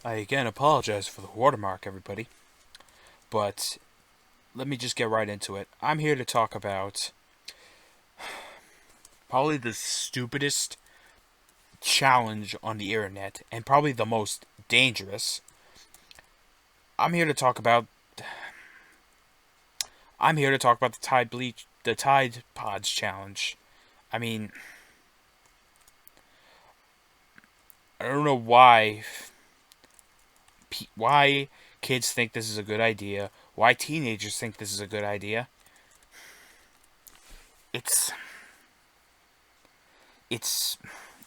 I again apologize for the watermark, everybody, but let me just get right into it. I'm here to talk about probably the stupidest challenge on the internet and probably the most dangerous. I'm here to talk about I'm here to talk about the Tide Pods challenge. I mean, I don't know why kids think this is a good idea, why teenagers think this is a good idea. It's it's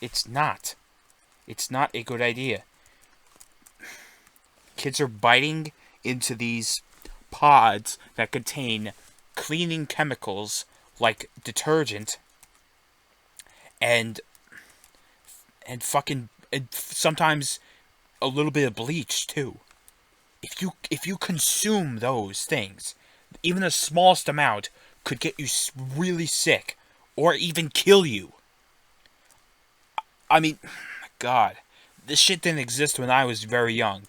it's not. It's not a good idea. Kids are biting into these pods that contain cleaning chemicals like detergent and and sometimes a little bit of bleach too. If you consume those things, even the smallest amount could get you really sick or even kill you. I mean, God, this shit didn't exist when I was very young.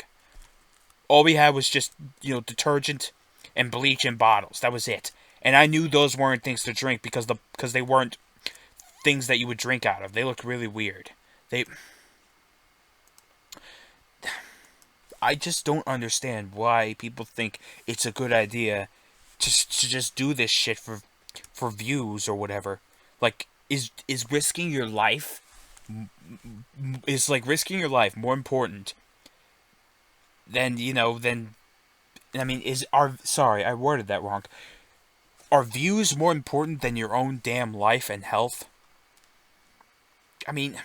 All we had was just, detergent and bleach in bottles. That was it. And I knew those weren't things to drink because they weren't things that you would drink out of. They looked really weird. They I just don't understand why people think it's a good idea to just do this shit for views or whatever. Like is risking your life is like risking your life more important than I mean is our sorry, I worded that wrong. Are views more important than your own damn life and health? I mean,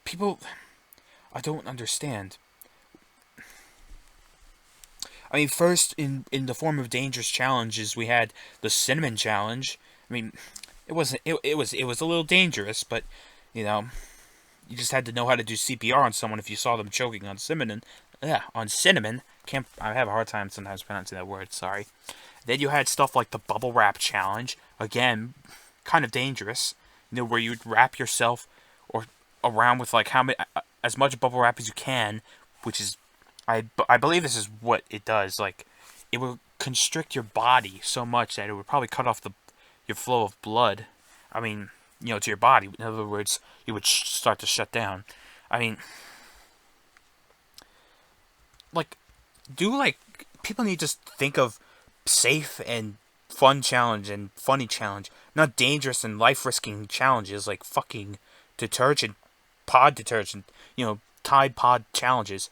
people I don't understand. I mean, first in the form of dangerous challenges, we had the cinnamon challenge. I mean, it was a little dangerous, but you know, you just had to know how to do CPR on someone if you saw them choking on cinnamon. Yeah, on cinnamon. Can't I have a hard time sometimes pronouncing that word. Sorry. Then you had stuff like the bubble wrap challenge. Again, kind of dangerous. Where you'd wrap yourself or around with like how many as much bubble wrap as you can, which is I believe this is what it does. Like it would constrict your body so much that it would probably cut off the your flow of blood. I mean, to your body. In other words, you would start to shut down. I mean, like, people need to just think of safe and fun challenge and funny challenge, not dangerous and life risking challenges like fucking detergent, pod detergent, Tide Pod challenges.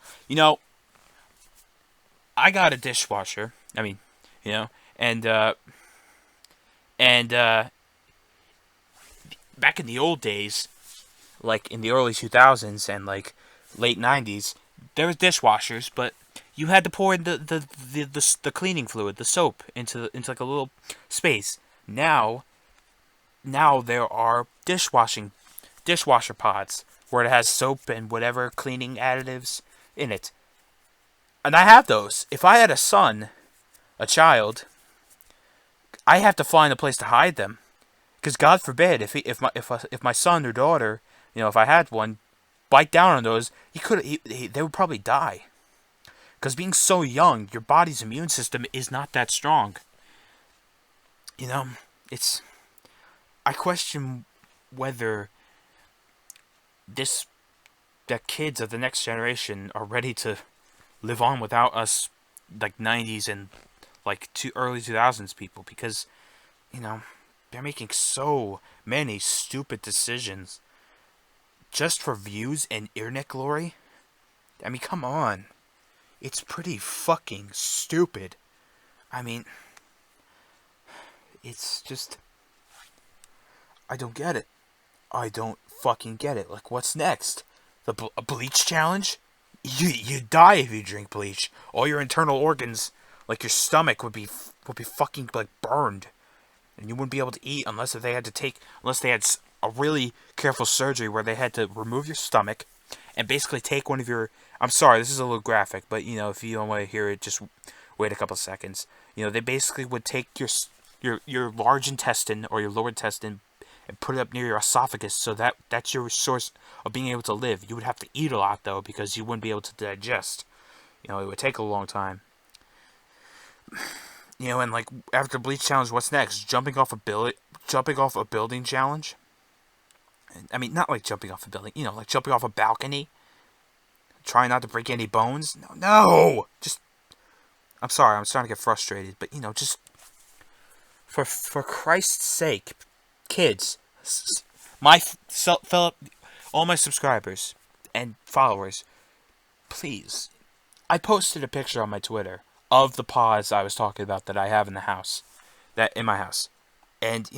I got a dishwasher. I mean, you know, and and back in the old days, like in the early 2000s and like late 90s, there was dishwashers, but you had to pour in the cleaning fluid, the soap, into like a little space. Now there are dishwasher pods where it has soap and whatever cleaning additives in it. And I have those. If I had a child, I have to find a place to hide them. Because God forbid, if my son or daughter, if I had one, bite down on those, they would probably die. Because being so young, your body's immune system is not that strong. You know, it's I question whether this that kids of the next generation are ready to live on without us, like 90s and like early 2000s people, because you know they're making so many stupid decisions just for views and internet glory. I mean, come on. It's pretty fucking stupid. I mean, it's just I don't get it. I don't fucking get it. Like, what's next? A bleach challenge? You die if you drink bleach. All your internal organs, like your stomach, would be fucking like burned, and you wouldn't be able to eat unless they had a really careful surgery where they had to remove your stomach and basically take one of your. I'm sorry, this is a little graphic, but if you don't want to hear it, just wait a couple seconds. They basically would take your large intestine or your lower intestine and put it up near your esophagus, so that's your source of being able to live. You would have to eat a lot though, because you wouldn't be able to digest. It would take a long time. And like after Bleach challenge, what's next? Jumping off a building challenge. I mean, not like jumping off a building. Like jumping off a balcony. Trying not to break any bones. No. Just. I'm sorry. I'm starting to get frustrated, but just for Christ's sake, kids, all my subscribers and followers, please. I posted a picture on my Twitter of the pods I was talking about that I have in my house. And,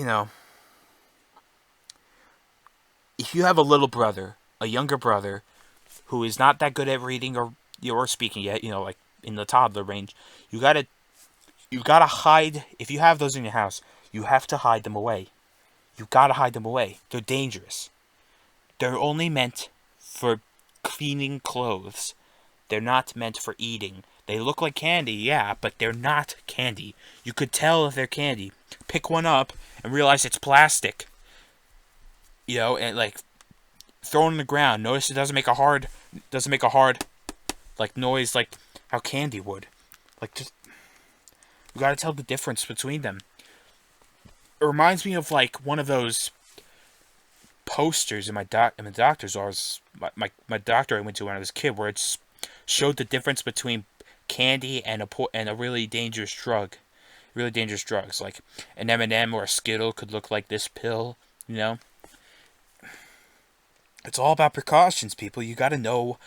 if you have a little brother, a younger brother, who is not that good at reading or speaking yet, like in the toddler range, you gotta hide. If you have those in your house, you have to hide them away. You gotta hide them away. They're dangerous. They're only meant for cleaning clothes. They're not meant for eating. They look like candy, yeah, but they're not candy. You could tell if they're candy. Pick one up and realize it's plastic. And like throw it on the ground. Notice it doesn't make a hard like noise like how candy would. Like just you gotta tell the difference between them. It reminds me of like one of those posters in my doctor's office. My doctor I went to when I was a kid, where it's showed the difference between candy and a really dangerous drug. Really dangerous drugs, like an M&M or a Skittle could look like this pill. It's all about precautions, people. You got to know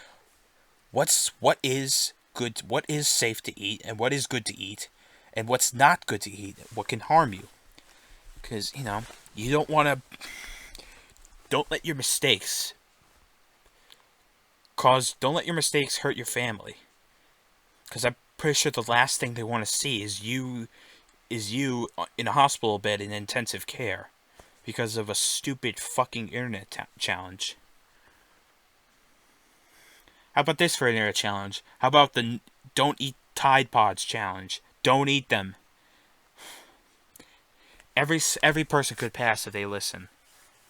what is good, what is safe to eat, and what is good to eat, and what's not good to eat, what can harm you. Because you don't want to. Don't let your mistakes hurt your family. Because I'm pretty sure the last thing they want to see is you in a hospital bed in intensive care because of a stupid fucking internet challenge. How about this for an internet challenge? How about the don't eat Tide Pods challenge? Don't eat them. Every person could pass if they listen.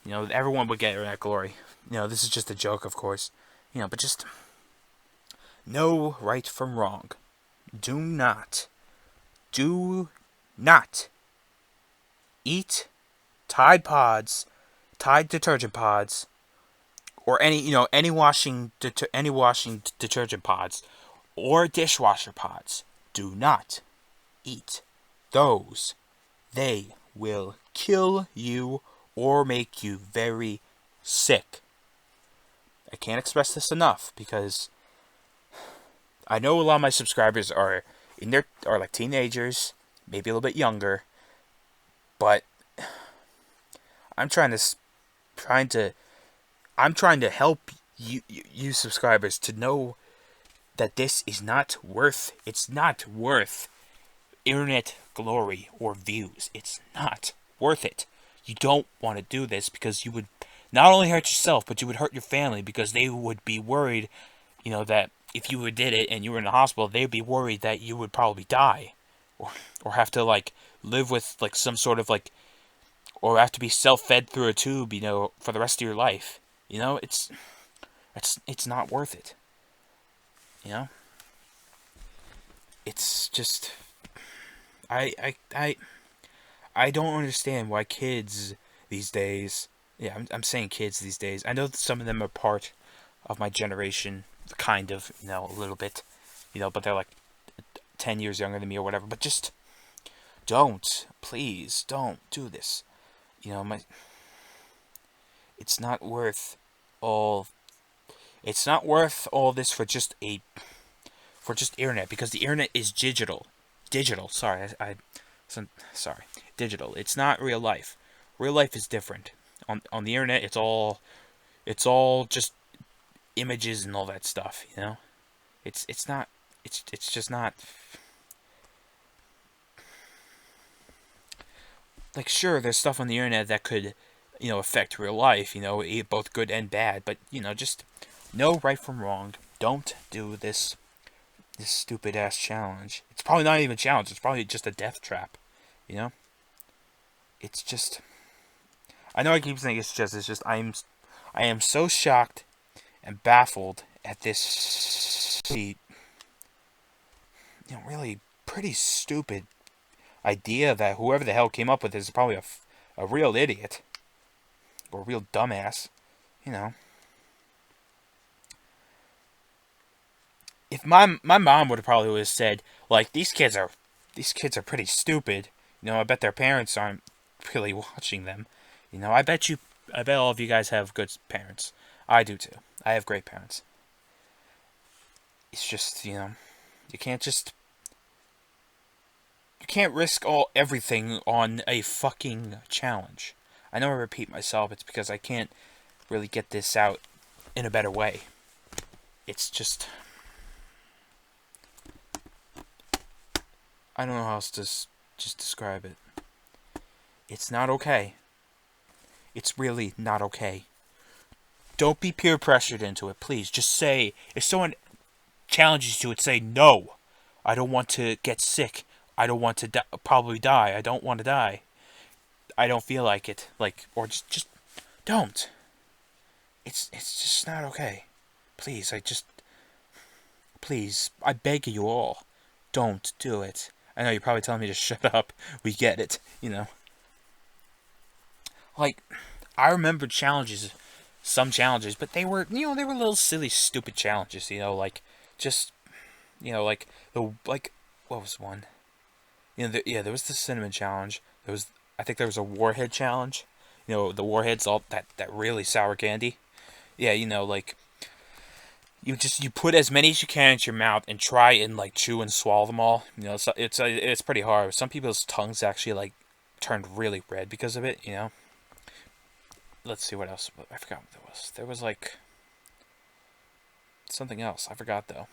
Everyone would get that glory. This is just a joke, of course. But just know right from wrong. Do not eat Tide Pods, Tide detergent pods, or any washing detergent pods, or dishwasher pods. Do not eat those. They will kill you or make you very sick. I can't express this enough because I know a lot of my subscribers are like teenagers, maybe a little bit younger, but I'm trying to help you subscribers to know that this is not worth. It's not worth internet glory or views. It's not worth it. You don't want to do this because you would not only hurt yourself, but you would hurt your family because they would be worried, that if you did it and you were in the hospital, they'd be worried that you would probably die, or have to like live with like some sort of like, or have to be self-fed through a tube, for the rest of your life. It's not worth it. It's just I don't understand why kids these days. Yeah, I'm saying kids these days. I know that some of them are part of my generation, kind of, a little bit, but they're like 10 years younger than me or whatever. But just please don't do this. It's not worth all. It's not worth all this for just internet, because the internet is digital. Sorry, sorry. Digital. It's not real life. Real life is different. On the internet, it's all just images and all that stuff. It's not. It's just not. Like, sure, there's stuff on the internet that could, affect real life. Both good and bad. But just know right from wrong. Don't do this stupid ass challenge. It's probably not even a challenge. It's probably just a death trap. It's just. I know I keep saying it's just I am so shocked and baffled at this, really pretty stupid idea that whoever the hell came up with this is probably a real idiot or a real dumbass. You know, if my mom would have probably have said like these kids are pretty stupid. I bet their parents aren't really watching them. I bet all of you guys have good parents. I do too. I have great parents. It's just, you can't just you can't risk everything on a fucking challenge. I know I repeat myself, it's because I can't really get this out in a better way. It's just I don't know how else to just describe it. It's not okay. It's really not okay. Don't be peer pressured into it, please. Just say, if someone challenges you to it, say, no, I don't want to get sick. I don't want to probably die. I don't want to die. I don't feel like it. Or just don't. It's just not okay. Please, please, I beg you all, don't do it. I know you're probably telling me to shut up. We get it, I remember some challenges, but they were, they were little silly, stupid challenges, just, what was one? There was the cinnamon challenge. I think there was a warhead challenge. The warheads, all that really sour candy. Yeah, you put as many as you can into your mouth and try and chew and swallow them all. It's pretty hard. Some people's tongues actually turned really red because of it. Let's see what else. I forgot what there was. There was something else. I forgot though.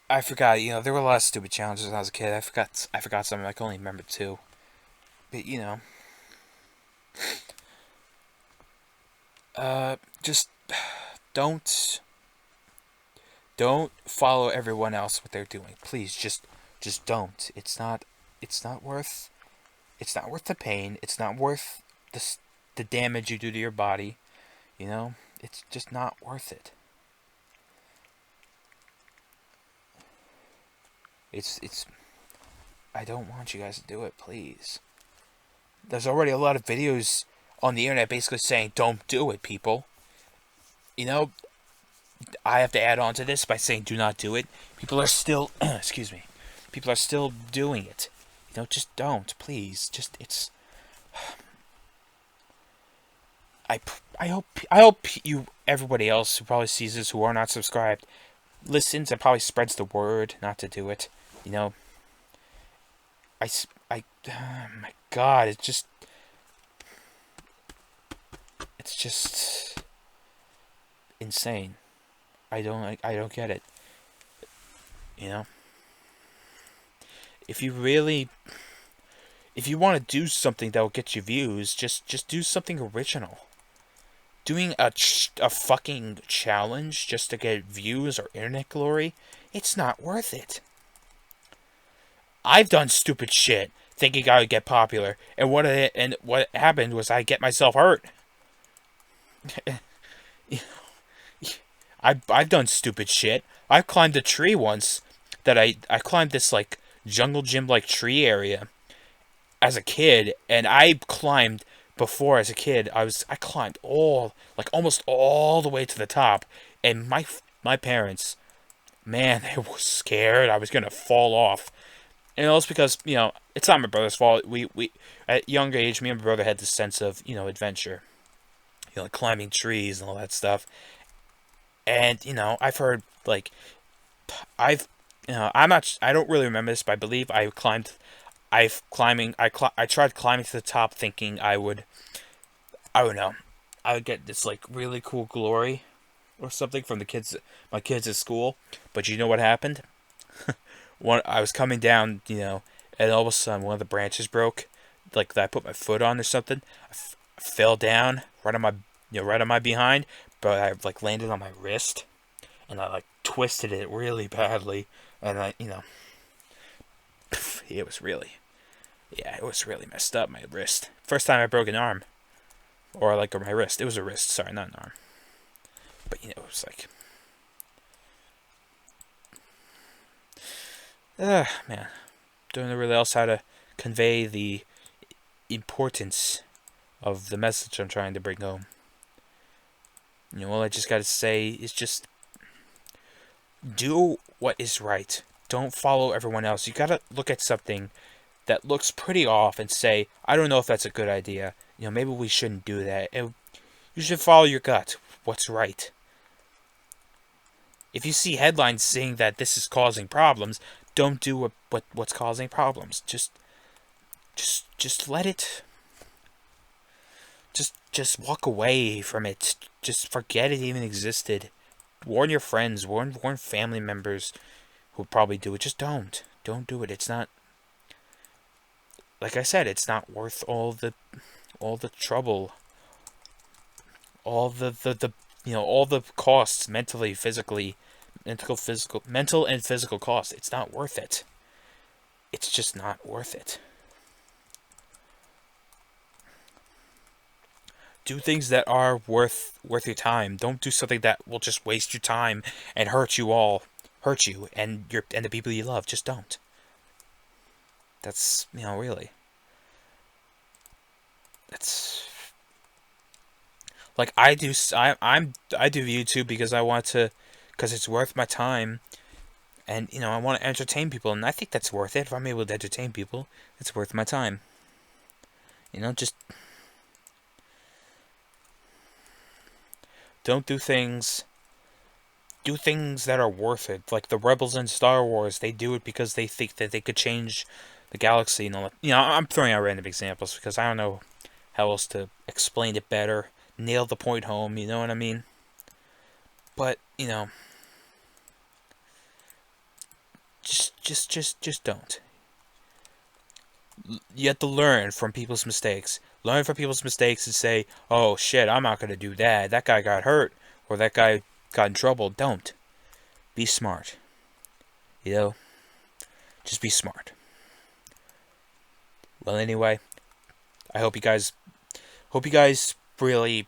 I forgot. There were a lot of stupid challenges when I was a kid. I forgot something. I can only remember two. But just don't follow everyone else what they're doing. Please, just don't. It's not worth. It's not worth the pain. It's not worth the damage you do to your body. It's just not worth it. It's. I don't want you guys to do it, please. There's already a lot of videos on the internet basically saying, don't do it, people. I have to add on to this by saying, do not do it. People are still, excuse me, people are still doing it. Just don't, please. It's. I hope everybody else who probably sees this who are not subscribed listens and probably spreads the word not to do it. Oh my God, it's just insane. I don't get it. If you want to do something that will get you views, just do something original. Doing a fucking challenge just to get views or internet glory, it's not worth it. I've done stupid shit thinking I would get popular, and what happened was I get myself hurt. I've done stupid shit. I climbed a tree once that I climbed this jungle gym tree area as a kid, and I climbed before as a kid. I climbed almost all the way to the top, and my parents, man, they were scared I was gonna fall off. And it's because it's not my brother's fault. We at younger age, me and my brother had this sense of adventure, climbing trees and all that stuff. And I've heard I don't really remember this, but I believe I tried climbing to the top thinking I would get this really cool glory or something from my kids at school. But you know what happened? I was coming down, and all of a sudden one of the branches broke, that I put my foot on or something. I fell down right on my behind, but I landed on my wrist, and I twisted it really badly, and it Yeah, it was really messed up, my wrist. First time I broke an arm. Or like my wrist. It was a wrist, sorry, not an arm. But you know, it was like, man. Don't know really else how to convey the importance of the message I'm trying to bring home. You know, all I just gotta say is just do what is right. Don't follow everyone else. You gotta look at something that looks pretty off and say, I don't know if that's a good idea. You know, maybe we shouldn't do that. You should follow your gut. What's right? If you see headlines saying that this is causing problems, don't do what's causing problems. Just let it. Just walk away from it. Just forget it even existed. Warn your friends. Warn family members who probably do it. Just don't do it. It's not. Like I said, it's not worth all the trouble, all the all the costs mentally, physically, mental and physical costs. It's not worth it. It's just not worth it. Do things that are worth your time. Don't do something that will just waste your time and hurt you and the people you love. Just don't. That's really. That's like I do. I do YouTube because I want to, because it's worth my time, and I want to entertain people, and I think that's worth it. If I'm able to entertain people, it's worth my time. Just don't do things. Do things that are worth it. Like the rebels in Star Wars, they do it because they think that they could change the galaxy and all that. I'm throwing out random examples because I don't know how else to explain it better, nail the point home, you know what I mean? But, just don't. You have to learn from people's mistakes. Learn from people's mistakes and say, oh shit, I'm not going to do that. That guy got hurt. Or that guy got in trouble. Don't. Be smart. Just be smart. Well, anyway, I hope you guys really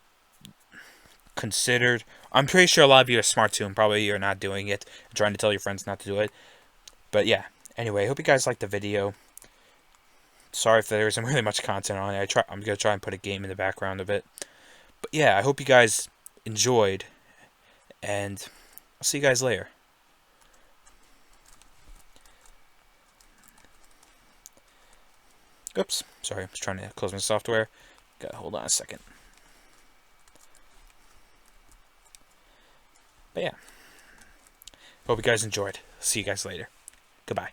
considered. I'm pretty sure a lot of you are smart too, and probably you're not doing it, trying to tell your friends not to do it. But yeah, anyway, I hope you guys liked the video. Sorry if there isn't really much content on it. I'm gonna try and put a game in the background of it. But yeah, I hope you guys enjoyed, and I'll see you guys later. Oops, sorry, I was trying to close my software. Gotta hold on a second. But yeah, hope you guys enjoyed. See you guys later. Goodbye.